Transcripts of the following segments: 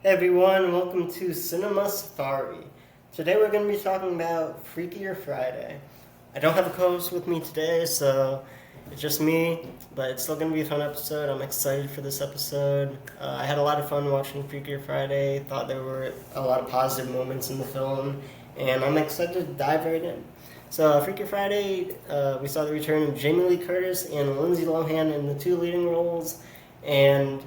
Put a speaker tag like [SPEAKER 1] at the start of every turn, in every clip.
[SPEAKER 1] Hey everyone, welcome to Cinema Safari. Today we're going to be talking about Freakier Friday. I don't have a co-host with me today, so it's just me, but it's still going to be a fun episode. I'm excited for this episode. I had a lot of fun watching Freakier Friday, thought there were a lot of positive moments in the film, and I'm excited to dive right in. So, Freakier Friday, we saw the return of Jamie Lee Curtis and Lindsay Lohan in the two leading roles, and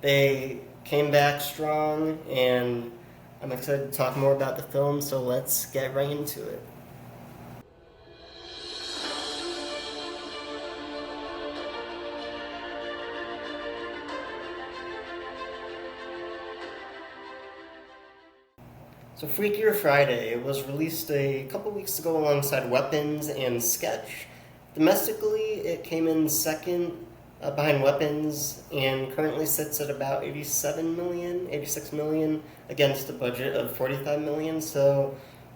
[SPEAKER 1] they came back strong, and I'm excited to talk more about the film, so let's get right into it. So Freakier Friday was released a couple weeks ago alongside Weapons and Sketch. Domestically, it came in second behind Weapons and currently sits at about 87 million, 86 million against a budget of 45 million. So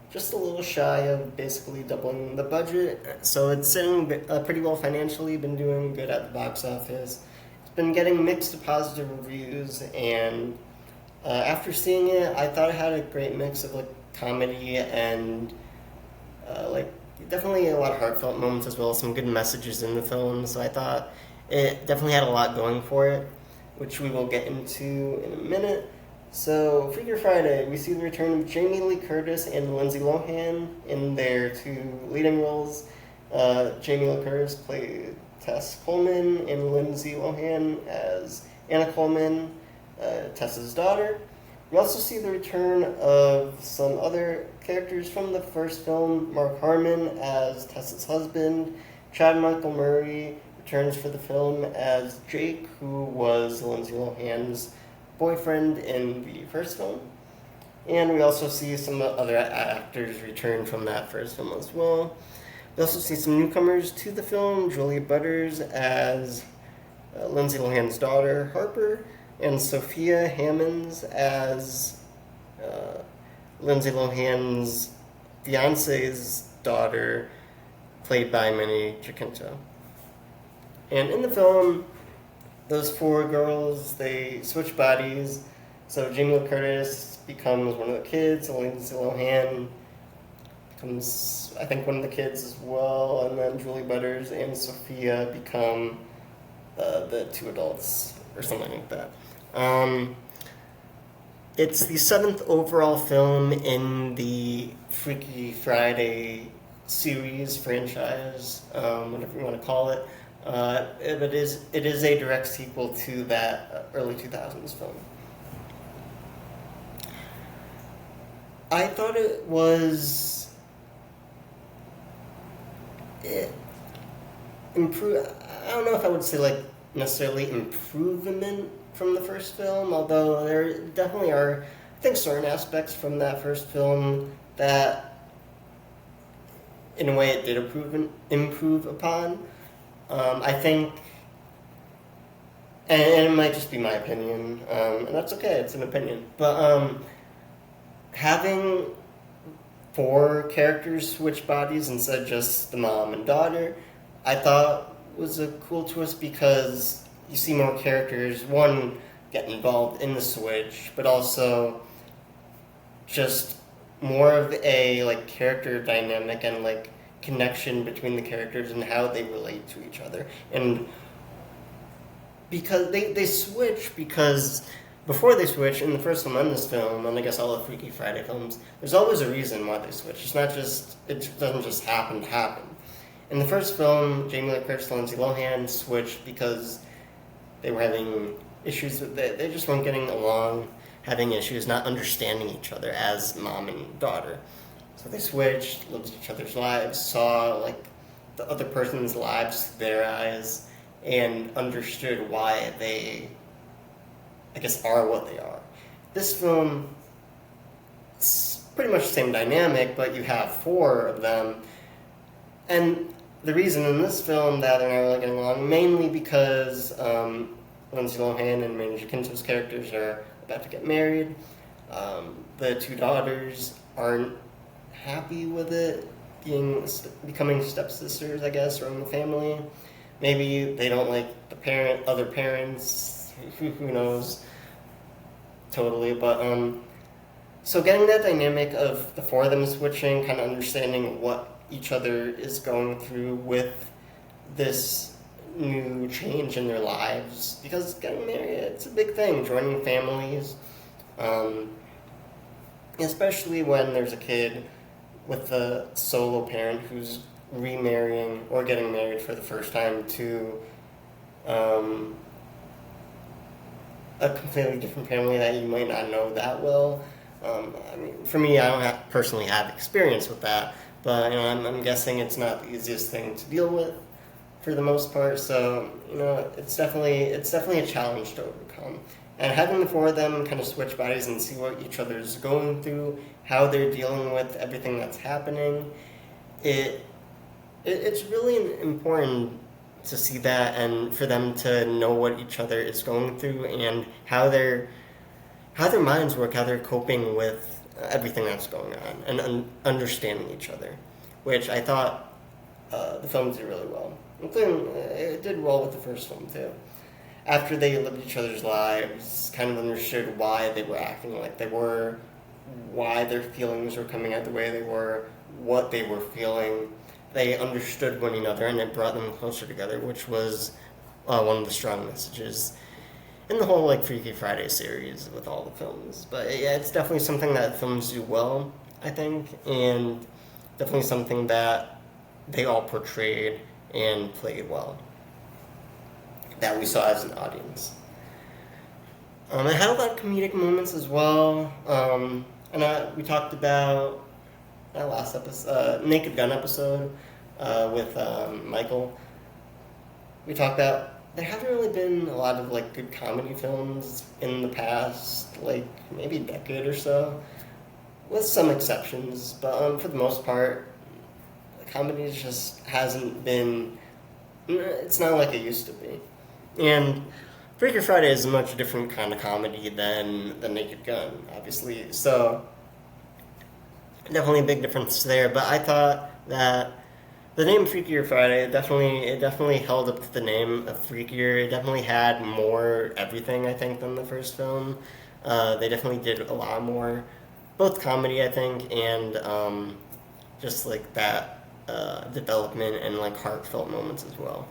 [SPEAKER 1] just a little shy of basically doubling the budget. So it's sitting pretty well financially, been doing good at the box office. It's been getting mixed to positive reviews, and after seeing it, I thought it had a great mix of like comedy and like definitely a lot of heartfelt moments as well as some good messages in the film. So I thought it definitely had a lot going for it, which we will get into in a minute. So, Freakier Friday, we see the return of Jamie Lee Curtis and Lindsay Lohan in their two leading roles. Jamie Lee Curtis played Tess Coleman, and Lindsay Lohan as Anna Coleman, Tessa's daughter. We also see the return of some other characters from the first film. Mark Harmon as Tessa's husband. Chad Michael Murray returns for the film as Jake, who was Lindsay Lohan's boyfriend in the first film. And we also see some other actors return from that first film as well. We also see some newcomers to the film. Julia Butters as Lindsay Lohan's daughter, Harper, and Sophia Hammonds as Lindsay Lohan's fiance's daughter, played by Minnie Jacinto. And in the film, those four girls, they switch bodies. So Jamie Lee Curtis becomes one of the kids, and Lindsay Lohan becomes, I think, one of the kids as well, and then Julie Butters and Sophia become the two adults, or something like that. It's the seventh overall film in the Freaky Friday series, franchise, whatever you want to call it. It is a direct sequel to that early 2000s film. I thought it was improve. I don't know if I would say like necessarily improvement from the first film, although there definitely are, I think, certain aspects from that first film that, in a way, it did improve upon. I think, and it might just be my opinion, and that's okay, it's an opinion, but having four characters switch bodies instead of just the mom and daughter, I thought was a cool twist because you see more characters, one, get involved in the switch, but also just more of a like character dynamic and like connection between the characters and how they relate to each other. And because they switch, because before they switch in the first film and this film, and I guess all the Freaky Friday films, there's always a reason why they switch. It's not just, it doesn't just happen to happen. In the first film, Jamie Lee Curtis and Lindsay Lohan switched because they were having issues with it. They just weren't getting along, having issues, not understanding each other as mom and daughter. So they switched, lived each other's lives, saw like the other person's lives through their eyes, and understood why they, I guess, are what they are. This film, it's pretty much the same dynamic, but you have four of them. And the reason in this film that they're not really getting along, mainly because Lindsay Lohan and Minnie Jacinto's characters are about to get married. The two daughters aren't happy with it, becoming stepsisters, I guess, or in the family. Maybe they don't like the other parents, who knows. totally. But so getting that dynamic of the four of them switching, kind of understanding what each other is going through with this new change in their lives, because getting married, it's a big thing, joining families, especially when there's a kid with a solo parent who's remarrying or getting married for the first time to a completely different family that you might not know that well. I mean, for me, I don't personally have experience with that, but I'm guessing it's not the easiest thing to deal with for the most part. So it's definitely a challenge to overcome. And having the four of them kind of switch bodies and see what each other's going through, how they're dealing with everything that's happening, it's really important to see that, and for them to know what each other is going through and how their minds work, how they're coping with everything that's going on, and understanding each other, which I thought the film did really well. Including, it did well with the first film too. After they lived each other's lives, kind of understood why they were acting like they were, why their feelings were coming out the way they were, what they were feeling. They understood one another, and it brought them closer together, which was one of the strong messages in the whole Freaky Friday series with all the films. But yeah, it's definitely something that films do well, I think, and definitely something that they all portrayed and played well, that we saw as an audience. It had a lot of comedic moments as well, and we talked about that last episode, Naked Gun episode with Michael. We talked about there haven't really been a lot of good comedy films in the past, maybe a decade or so, with some exceptions. But for the most part, comedy just hasn't been. It's not like it used to be. And Freakier Friday is a much different kind of comedy than The Naked Gun, obviously. So definitely a big difference there. But I thought that the name Freakier Friday, it definitely held up to the name of Freakier. It definitely had more everything, I think, than the first film. They definitely did a lot more, both comedy, I think, and just that development and heartfelt moments as well.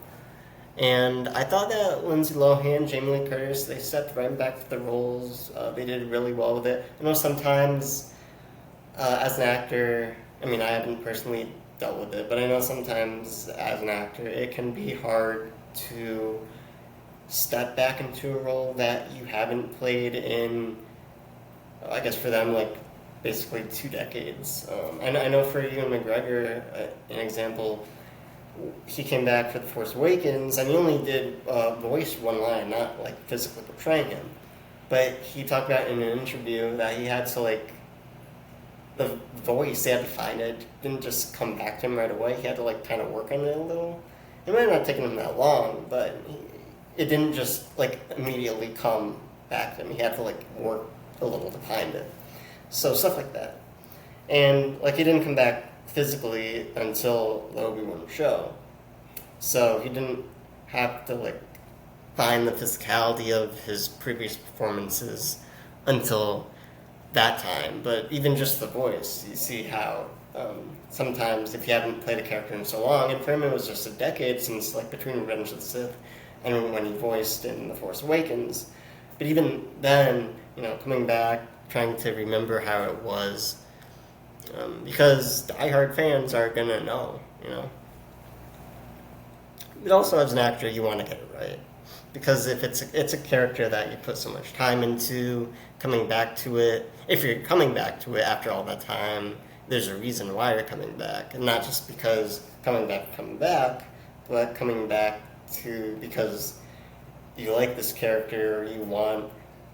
[SPEAKER 1] And I thought that Lindsay Lohan, Jamie Lee Curtis, they stepped right back to the roles. They did really well with it. I know sometimes, as an actor, I haven't personally dealt with it, but I know sometimes as an actor it can be hard to step back into a role that you haven't played in, I guess for them, basically 2 decades. I know for Ewan McGregor, an example, he came back for The Force Awakens, and he only did voice one line, not physically portraying him. But he talked about in an interview that he had to the voice, he had to find it. Didn't just come back to him right away. He had to kind of work on it a little. It might not have taken him that long, but it didn't just immediately come back to him. He had to work a little to find it. So stuff like that. And he didn't come back physically until the Obi-Wan show. So he didn't have to find the physicality of his previous performances until that time. But even just the voice, you see how sometimes if you haven't played a character in so long, and for him it was just a decade since between Revenge of the Sith and when he voiced in The Force Awakens. But even then, coming back, trying to remember how it was, because diehard fans are gonna know, But also as an actor, you want to get it right, because if it's a character that you put so much time into, coming back to it. If you're coming back to it after all that time, there's a reason why you're coming back, and not just because coming back, but coming back because you like this character, or you want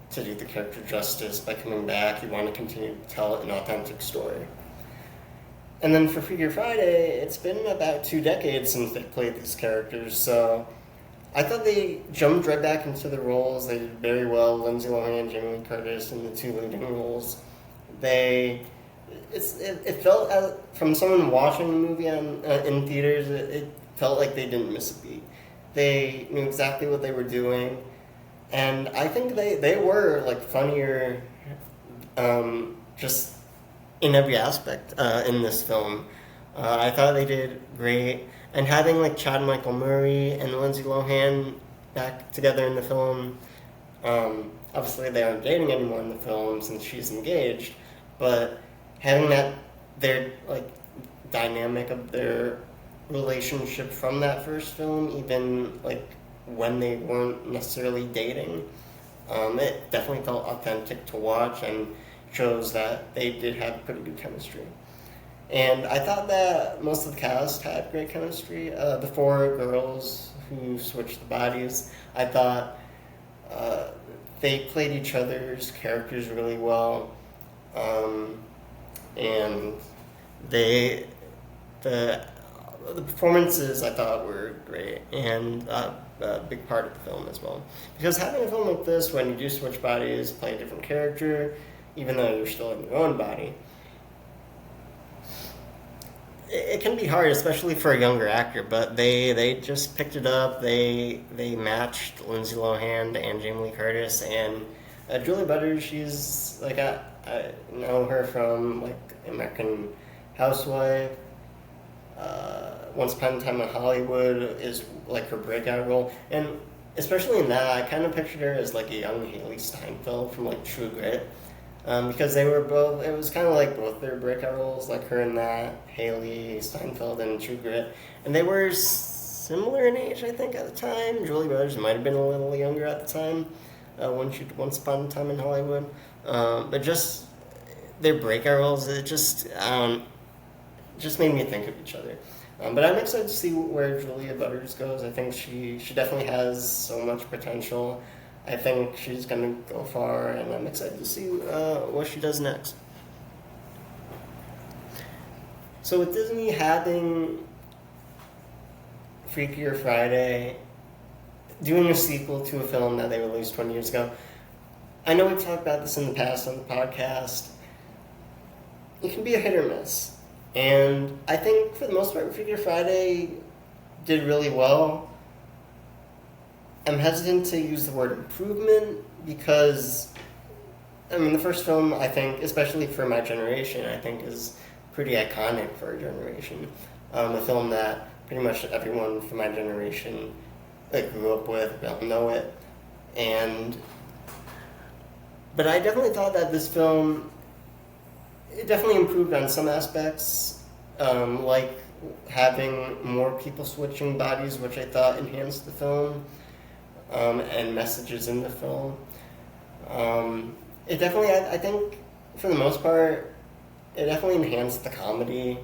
[SPEAKER 1] to do the character justice by coming back. You want to continue to tell an authentic story. And then for Freakier Friday, it's been about 2 decades since they played these characters, so I thought they jumped right back into the roles. They did very well. Lindsay Lohan, Jamie Lee Curtis in the 2 leading roles. It felt, from someone watching the movie in theaters, it felt like they didn't miss a beat. They knew exactly what they were doing. And I think they were like funnier, just in every aspect in this film. I thought they did great, and having like Chad Michael Murray and Lindsay Lohan back together in the film. Obviously, they aren't dating anymore in the film since she's engaged, but having that their like dynamic of their relationship from that first film, even like when they weren't necessarily dating, it definitely felt authentic to watch and shows that they did have pretty good chemistry. And I thought that most of the cast had great chemistry. The four girls who switched the bodies, I thought they played each other's characters really well, and they the performances I thought were great and a big part of the film as well. Because having a film like this, when you do switch bodies, play a different character, even though you're still in your own body, it can be hard, especially for a younger actor. But they just picked it up. They matched Lindsay Lohan and Jamie Lee Curtis, and Julie Butters. She's like I know her from like American Housewife. Once Upon a Time in Hollywood is like her breakout role, and especially in that, I kind of pictured her as like a young Haley Steinfeld from like True Grit, because they were both. It was kind of like both their breakout roles, like her in that, Haley Steinfeld in True Grit, and they were similar in age, I think, at the time. Julie Rogers might have been a little younger at the time when she Once Upon a Time in Hollywood, but just their breakout roles, it just made me think of each other. But I'm excited to see where Julia Butters goes. I think she definitely has so much potential. I think she's going to go far, and I'm excited to see what she does next. So with Disney having Freakier Friday, doing a sequel to a film that they released 20 years ago, I know we talked about this in the past on the podcast. It can be a hit or miss. And I think for the most part, Freakier Friday did really well. I'm hesitant to use the word improvement because, I mean, the first film, I think, especially for my generation, I think is pretty iconic for our generation. A film that pretty much everyone from my generation like grew up with, don't know it. But I definitely thought that this film, it definitely improved on some aspects, like having more people switching bodies, which I thought enhanced the film, and messages in the film. It definitely, I think, for the most part, it definitely enhanced the comedy.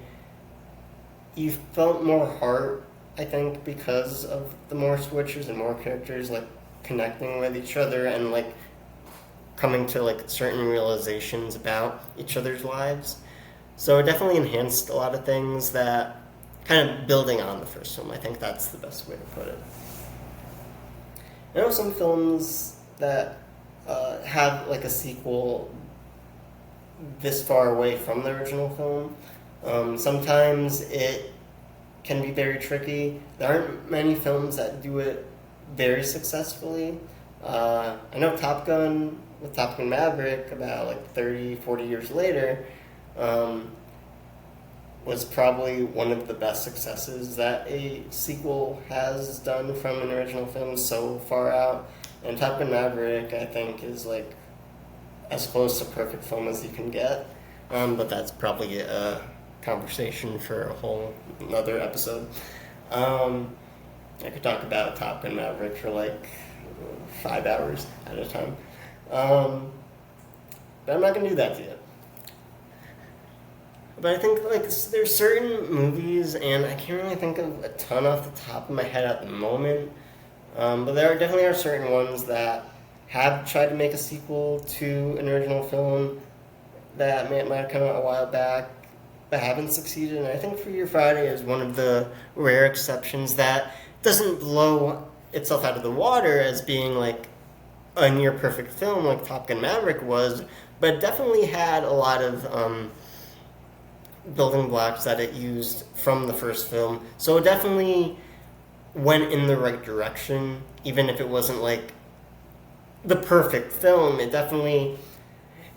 [SPEAKER 1] You felt more heart, I think, because of the more switchers and more characters, like, connecting with each other and, like, coming to like certain realizations about each other's lives. So it definitely enhanced a lot of things that kind of building on the first film. I think that's the best way to put it. I know some films that have like a sequel this far away from the original film. Sometimes it can be very tricky. There aren't many films that do it very successfully. I know Top Gun, with Top Gun Maverick, about like 30, 40 years later, was probably one of the best successes that a sequel has done from an original film so far out. And Top Gun Maverick, I think, is like as close to perfect film as you can get. But that's probably a conversation for a whole another episode. I could talk about Top Gun Maverick for like 5 hours at a time. But I'm not going to do that to you. But I think like there's certain movies, and I can't really think of a ton off the top of my head at the moment, but there definitely are certain ones that have tried to make a sequel to an original film that might have come out a while back, but haven't succeeded. And I think Freakier Friday is one of the rare exceptions that doesn't blow itself out of the water as being like a near perfect film like Top Gun Maverick was, but definitely had a lot of building blocks that it used from the first film. So it definitely went in the right direction, even if it wasn't like the perfect film. It definitely,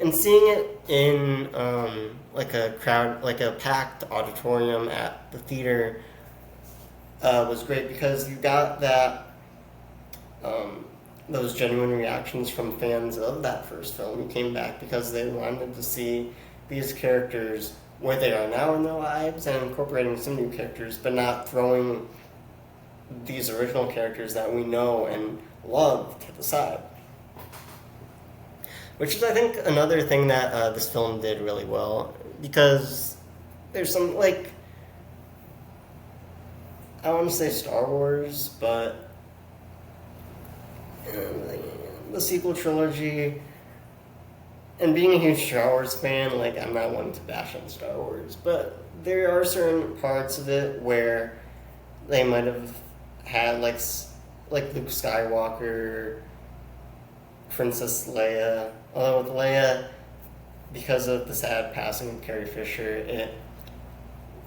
[SPEAKER 1] and seeing it in like a crowd, like a packed auditorium at the theater, was great because you got that those genuine reactions from fans of that first film who came back because they wanted to see these characters where they are now in their lives and incorporating some new characters, but not throwing these original characters that we know and love to the side. Which is, I think, another thing that this film did really well, because there's some, like, I want to say Star Wars, but the sequel trilogy, and being a huge Star Wars fan, like, I'm not one to bash on Star Wars, but there are certain parts of it where they might have had, like Luke Skywalker, Princess Leia. Although with Leia, because of the sad passing of Carrie Fisher, it,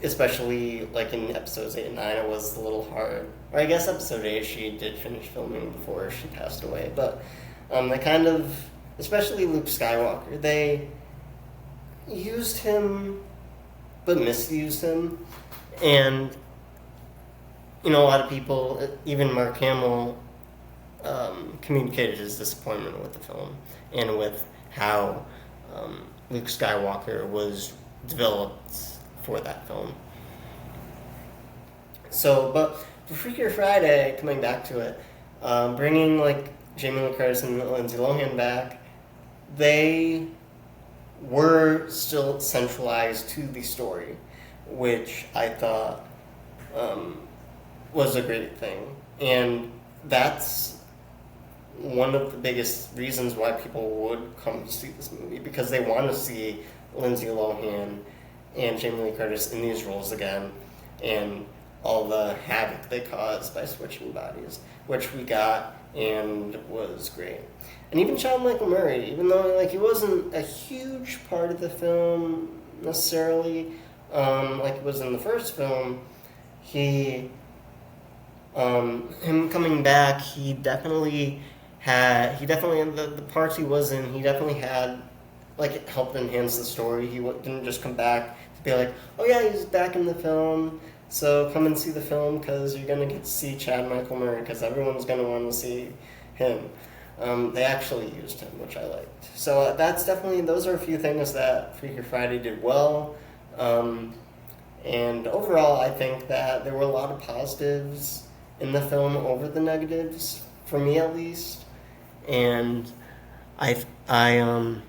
[SPEAKER 1] especially like in episodes 8 and 9, it was a little hard. Or I guess episode 8 she did finish filming before she passed away, but they kind of, especially Luke Skywalker, they used him but misused him, and a lot of people, even Mark Hamill, communicated his disappointment with the film and with how Luke Skywalker was developed for that film. So, but for Freakier Friday, coming back to it, bringing like Jamie Lee Curtis and Lindsay Lohan back, they were still centralized to the story, which I thought was a great thing. And that's one of the biggest reasons why people would come to see this movie, because they want to see Lindsay Lohan and Jamie Lee Curtis in these roles again, and all the havoc they caused by switching bodies, which we got and was great. And even Sean Michael Murray, even though like he wasn't a huge part of the film necessarily, like it was in the first film, him coming back, he definitely in the parts he was in, he definitely had, like, it helped enhance the story. He didn't just come back to be like, oh yeah, he's back in the film, so come and see the film because you're going to get to see Chad Michael Murray because everyone's going to want to see him. They actually used him, which I liked. So that's definitely, those are a few things that Freakier Friday did well. And overall, I think that there were a lot of positives in the film over the negatives, for me at least. And I'm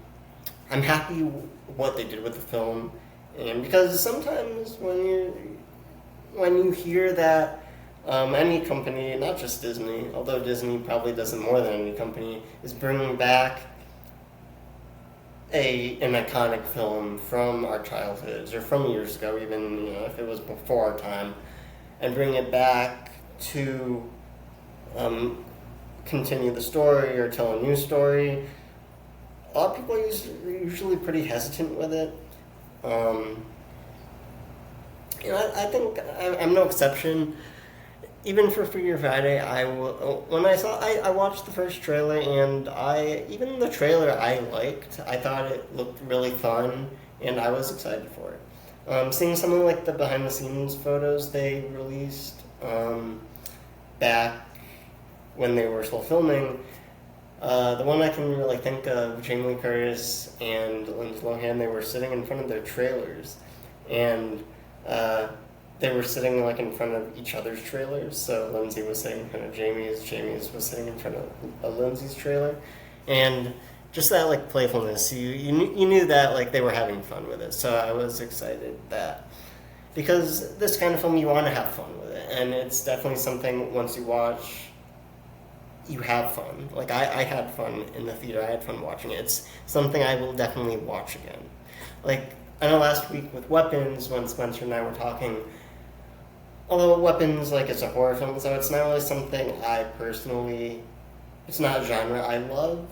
[SPEAKER 1] happy what they did with the film, and because sometimes when you hear that any company, not just Disney, although Disney probably does it more than any company, is bringing back an iconic film from our childhoods or from years ago, even if it was before our time, and bring it back to continue the story or tell a new story. A lot of people are usually pretty hesitant with it. I think I'm no exception. Even for Freakier Friday, I watched the first trailer, and even the trailer I liked. I thought it looked really fun, and I was excited for it. Seeing some of like the behind the scenes photos they released back when they were still filming, the one I can really think of, Jamie Lee Curtis and Lindsay Lohan, they were sitting in front of their trailers, and they were sitting like in front of each other's trailers. So Lindsay was sitting in front of Jamie's was sitting in front of Lindsay's trailer, and just that like playfulness, you knew that like they were having fun with it. So I was excited that, because this kind of film you want to have fun with it, and it's definitely something once you watch, you have fun. Like I had fun in the theater. I had fun watching it. It's something I will definitely watch again. Like I know last week with Weapons, when Spencer and I were talking, although Weapons like it's a horror film, so it's not really something I personally, it's not a genre I love,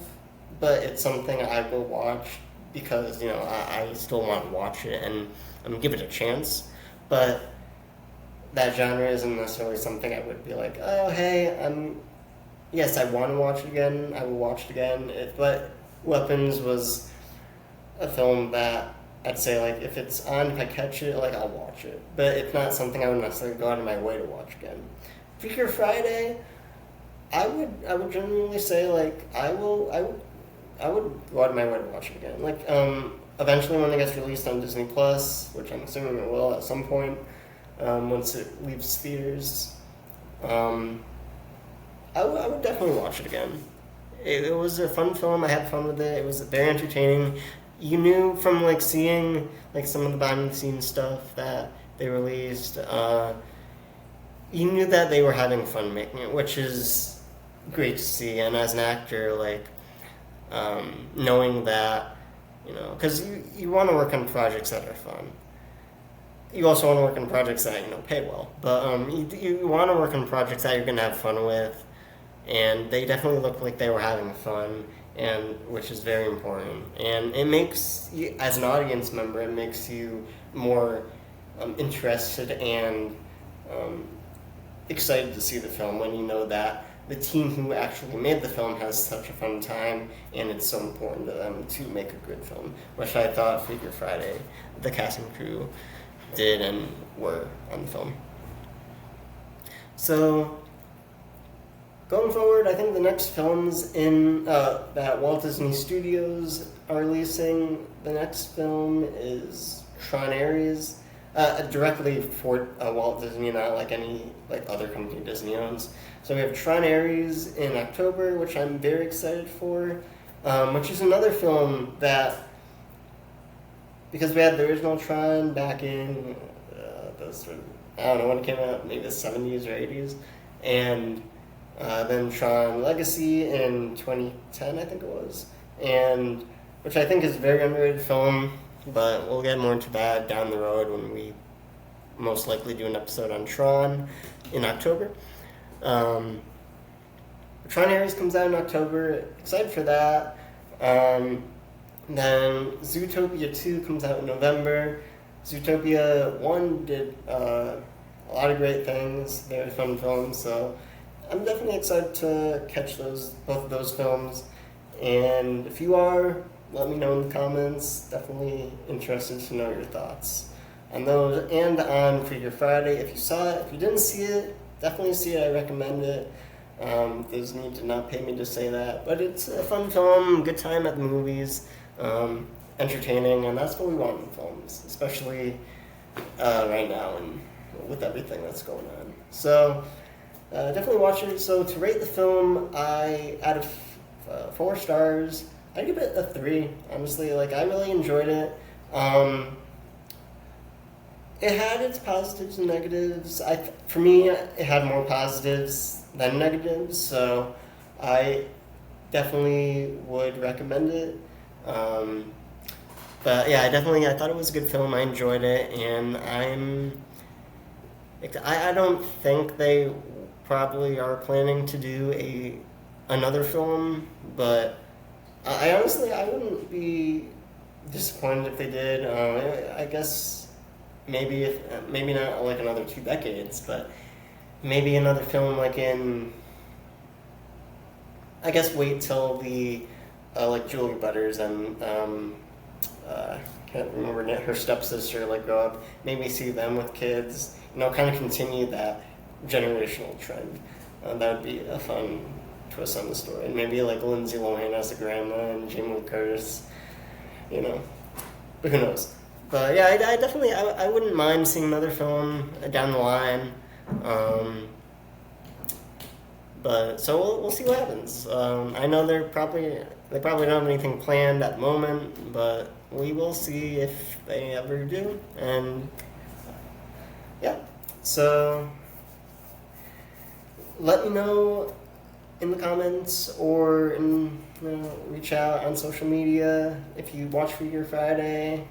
[SPEAKER 1] but it's something I will watch because I still want to watch it and give it a chance. But that genre isn't necessarily something I would be like, oh hey, yes, I want to watch it again. I will watch it again. But Weapons was a film that I'd say, like, if it's on, if I catch it, like, I'll watch it. But it's not something I would necessarily go out of my way to watch again. Freakier Friday, I would genuinely say, like, I would go out of my way to watch it again. Like, eventually when it gets released on Disney Plus, which I'm assuming it will at some point, once it leaves theaters, um, I would definitely watch it again. It was a fun film. I had fun with it. It was very entertaining. You knew from, like, seeing, like, some of the behind the scenes stuff that they released. You knew that they were having fun making it, which is great to see. And as an actor, like, knowing that, because you want to work on projects that are fun. You also want to work on projects that pay well, but you want to work on projects that you're gonna have fun with, and they definitely looked like they were having fun, and which is very important. And it makes you, as an audience member, it makes you more interested and um, excited to see the film when you know that the team who actually made the film has such a fun time, and it's so important to them to make a good film, which I thought Freakier Friday, the cast and crew, did and were on the film. So, going forward, I think the next films in that Walt Disney Studios are releasing, the next film is Tron Ares, directly for Walt Disney, not like any like other company Disney owns. So we have Tron Ares in October, which I'm very excited for, which is another film that, because we had the original Tron back in I don't know when it came out, maybe the 70s or 80s, and then Tron Legacy in 2010, I think it was, and which I think is a very underrated film, but we'll get more into that down the road when we most likely do an episode on Tron in October. Tron Ares comes out in October. Excited for that. Then Zootopia 2 comes out in November. Zootopia 1 did a lot of great things. Very fun films. So I'm definitely excited to catch both of those films. And if you are, let me know in the comments. Definitely interested to know your thoughts on those and on Freakier Friday. If you saw it, if you didn't see it, definitely see it. I recommend it. Disney did not pay me to say that, but it's a fun film, good time at the movies, entertaining, and that's what we want in films, especially right now and with everything that's going on. So definitely watch it. So to rate the film, out of 4 stars, I give it a 3. Honestly, like, I really enjoyed it. It had its positives and negatives. For me, it had more positives than negatives, so I definitely would recommend it. But yeah, I thought it was a good film. I enjoyed it, and I don't think they probably are planning to do another film, but I honestly, I wouldn't be disappointed if they did. I guess maybe not like another 2 decades, but maybe another film like in, I guess, wait till the like Julie Butters and can't remember her stepsister like grow up. Maybe see them with kids. Kind of continue that generational trend. That would be a fun twist on the story. And maybe like Lindsay Lohan as a grandma and Jamie Lee Curtis. But who knows? But yeah, I definitely I wouldn't mind seeing another film down the line. But so we'll see what happens. I know they probably don't have anything planned at the moment, but we will see if they ever do. And yeah, so let me know in the comments or reach out on social media if you watch Freakier Friday.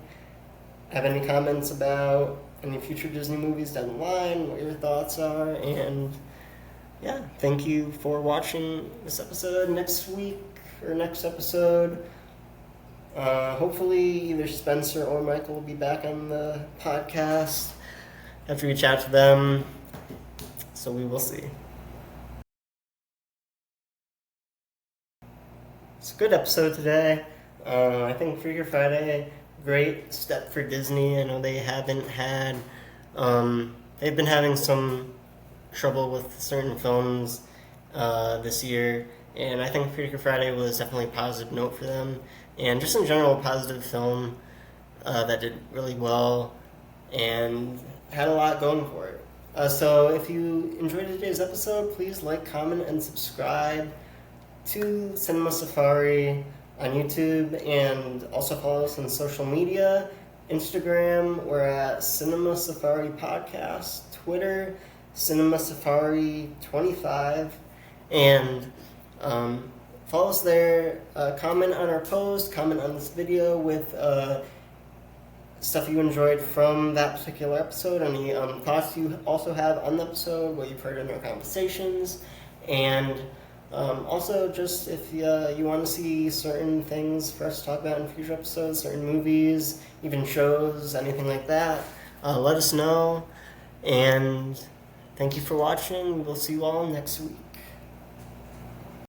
[SPEAKER 1] Have any comments about any future Disney movies down the line, what your thoughts are, and yeah, thank you for watching this episode. Next week or next episode, hopefully either Spencer or Michael will be back on the podcast. I have to reach out to them, so we will see. good episode today. I think Freakier Friday, great step for Disney. I know they haven't had, they've been having some trouble with certain films this year, and I think Freakier Friday was definitely a positive note for them, and just in general, a positive film that did really well and had a lot going for it. So if you enjoyed today's episode, please like, comment, and subscribe to Cinema Safari on YouTube, and also follow us on social media. Instagram, we're at Cinema Safari Podcast. Twitter, Cinema Safari 25, and follow us there. Comment on our post, comment on this video with stuff you enjoyed from that particular episode, any thoughts you also have on the episode, what you've heard in our conversations, and also just if you want to see certain things for us to talk about in future episodes, certain movies, even shows, anything like that, let us know. And thank you for watching. We'll see you all next week.